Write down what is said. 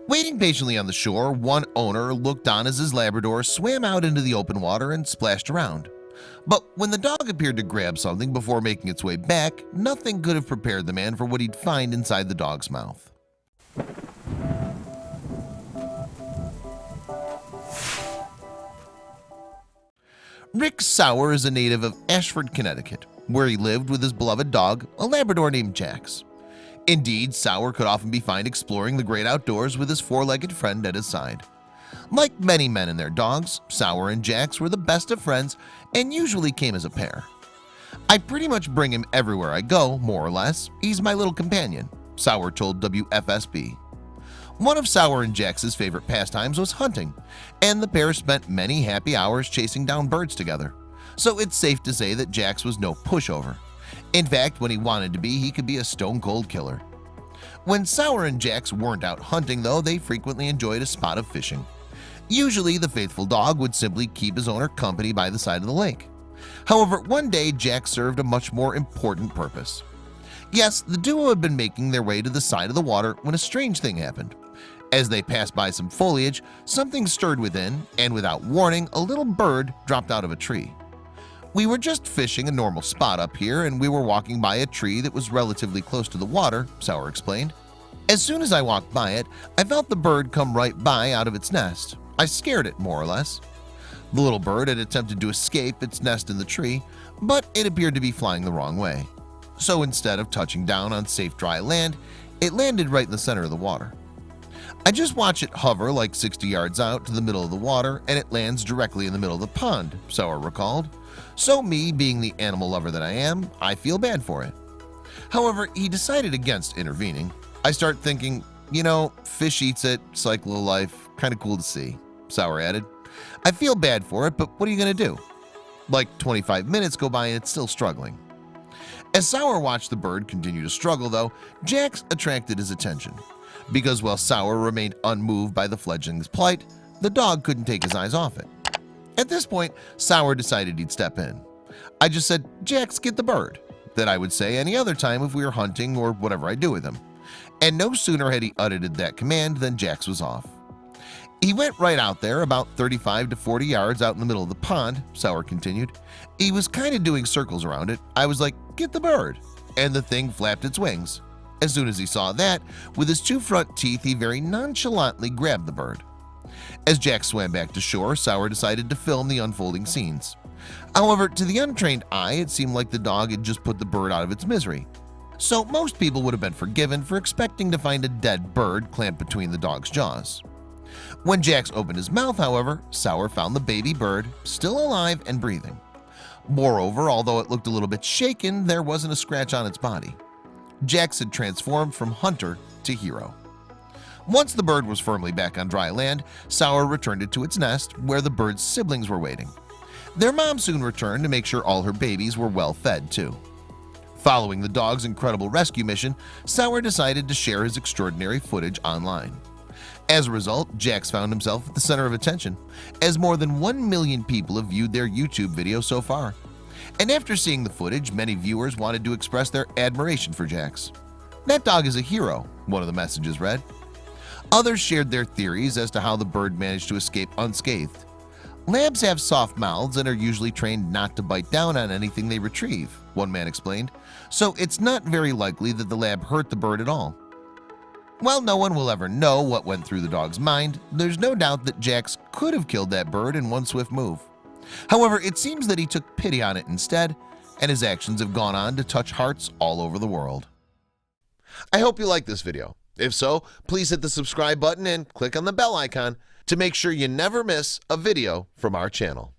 Waiting patiently on the shore, one owner looked on as his Labrador swam out into the open water and splashed around. But when the dog appeared to grab something before making its way back, nothing could have prepared the man for what he'd find inside the dog's mouth. Rick Sauer is a native of Ashford, Connecticut, where he lived with his beloved dog, a Labrador named Jax. Indeed, Sauer could often be found exploring the great outdoors with his four-legged friend at his side. Like many men and their dogs, Sauer and Jax were the best of friends and usually came as a pair. I pretty much bring him everywhere I go, more or less. He's my little companion, Sauer told WFSB. One of Sauer and Jax's favorite pastimes was hunting, and the pair spent many happy hours chasing down birds together. So it's safe to say that Jax was no pushover. In fact, when he wanted to be, he could be a stone-cold killer. When Sauer and Jax weren't out hunting, though, they frequently enjoyed a spot of fishing. Usually, the faithful dog would simply keep his owner company by the side of the lake. However, one day, Jax served a much more important purpose. Yes, the duo had been making their way to the side of the water when a strange thing happened. As they passed by some foliage, something stirred within, and without warning, a little bird dropped out of a tree. We were just fishing a normal spot up here, and we were walking by a tree that was relatively close to the water, Sauer explained. As soon as I walked by it, I felt the bird come right by out of its nest. I scared it, more or less. The little bird had attempted to escape its nest in the tree, but it appeared to be flying the wrong way. So instead of touching down on safe dry land, it landed right in the center of the water. I just watch it hover like 60 yards out to the middle of the water, and it lands directly in the middle of the pond, Sauer recalled. So me, being the animal lover that I am, I feel bad for it. However, he decided against intervening. I start thinking, fish eats it, cycle of life, kind of cool to see, Sauer added. I feel bad for it, but what are you going to do? Like 25 minutes go by and it's still struggling. As Sauer watched the bird continue to struggle, though, Jax attracted his attention. Because while Sauer remained unmoved by the fledgling's plight, the dog couldn't take his eyes off it. At this point, Sauer decided he'd step in. I just said, "Jax, get the bird," that I would say any other time if we were hunting or whatever I do with him. And no sooner had he uttered that command than Jax was off. He went right out there, about 35 to 40 yards out in the middle of the pond, Sauer continued. He was kind of doing circles around it. I was like, "Get the bird," and the thing flapped its wings. As soon as he saw that, with his two front teeth, he very nonchalantly grabbed the bird. As Jack swam back to shore, Sauer decided to film the unfolding scenes. However, to the untrained eye, it seemed like the dog had just put the bird out of its misery. So most people would have been forgiven for expecting to find a dead bird clamped between the dog's jaws. When Jax opened his mouth, however, Sauer found the baby bird still alive and breathing. Moreover, although it looked a little bit shaken, there wasn't a scratch on its body. Jax had transformed from hunter to hero. Once the bird was firmly back on dry land, Sauer returned it to its nest, where the bird's siblings were waiting. Their mom soon returned to make sure all her babies were well fed too. Following the dog's incredible rescue mission, Sauer decided to share his extraordinary footage online. As a result, Jax found himself at the center of attention, as more than 1 million people have viewed their YouTube video so far. And after seeing the footage, many viewers wanted to express their admiration for Jax. "That dog is a hero," one of the messages read. Others shared their theories as to how the bird managed to escape unscathed. Labs have soft mouths and are usually trained not to bite down on anything they retrieve, one man explained, so it's not very likely that the lab hurt the bird at all. While no one will ever know what went through the dog's mind, there's no doubt that Jax could have killed that bird in one swift move. However, it seems that he took pity on it instead, and his actions have gone on to touch hearts all over the world. I hope you liked this video. If so, please hit the subscribe button and click on the bell icon to make sure you never miss a video from our channel.